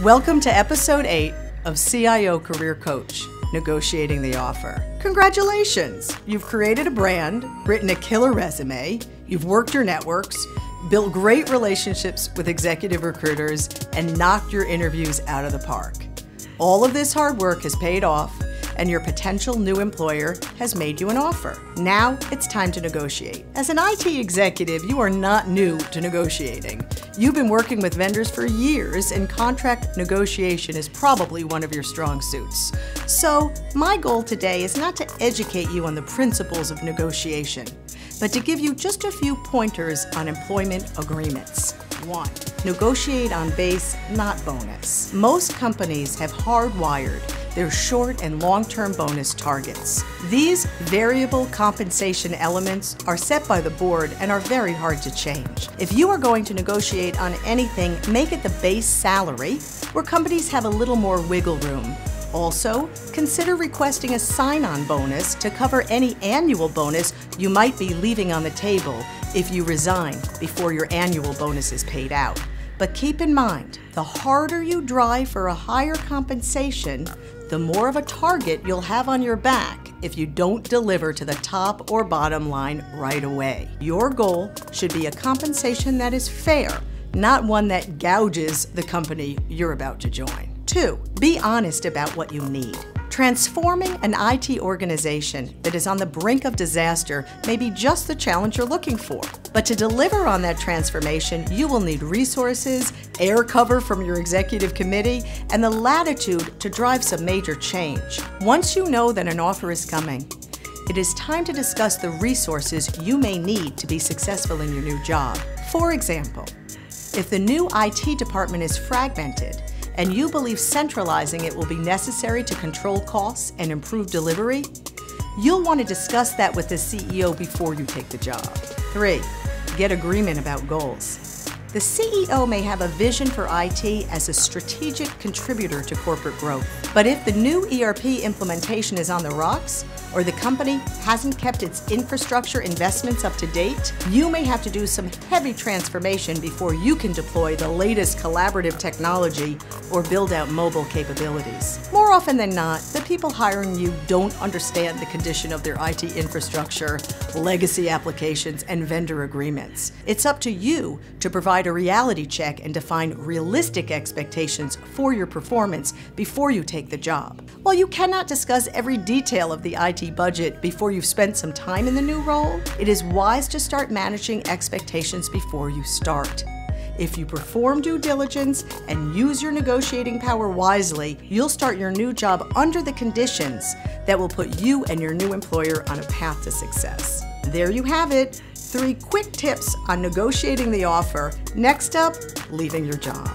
Welcome to episode 8 of CIO Career Coach, Negotiating the Offer. Congratulations! You've created a brand, written a killer resume, you've worked your networks, built great relationships with executive recruiters, and knocked your interviews out of the park. All of this hard work has paid off, and your potential new employer has made you an offer. Now it's time to negotiate. As an IT executive, you are not new to negotiating. You've been working with vendors for years, and contract negotiation is probably one of your strong suits. So my goal today is not to educate you on the principles of negotiation, but to give you just a few pointers on employment agreements. 1. Negotiate on base, not bonus. Most companies have hardwired their short and long-term bonus targets. These variable compensation elements are set by the board and are very hard to change. If you are going to negotiate on anything, make it the base salary, where companies have a little more wiggle room. Also, consider requesting a sign-on bonus to cover any annual bonus you might be leaving on the table if you resign before your annual bonus is paid out. But keep in mind, the harder you drive for a higher compensation, the more of a target you'll have on your back if you don't deliver to the top or bottom line right away. Your goal should be a compensation that is fair, not one that gouges the company you're about to join. 2. Be honest about what you need. Transforming an IT organization that is on the brink of disaster may be just the challenge you're looking for. But to deliver on that transformation, you will need resources, air cover from your executive committee, and the latitude to drive some major change. Once you know that an offer is coming, it is time to discuss the resources you may need to be successful in your new job. For example, if the new IT department is fragmented, and you believe centralizing it will be necessary to control costs and improve delivery, you'll want to discuss that with the CEO before you take the job. 3. Get agreement about goals. The CEO may have a vision for IT as a strategic contributor to corporate growth. But if the new ERP implementation is on the rocks, or the company hasn't kept its infrastructure investments up to date, you may have to do some heavy transformation before you can deploy the latest collaborative technology or build out mobile capabilities. More often than not, the people hiring you don't understand the condition of their IT infrastructure, legacy applications, and vendor agreements. It's up to you to provide a reality check and define realistic expectations for your performance before you take the job. While you cannot discuss every detail of the IT budget before you've spent some time in the new role, it is wise to start managing expectations before you start. If you perform due diligence and use your negotiating power wisely, you'll start your new job under the conditions that will put you and your new employer on a path to success. There you have it, 3 quick tips on negotiating the offer. Next up, leaving your job.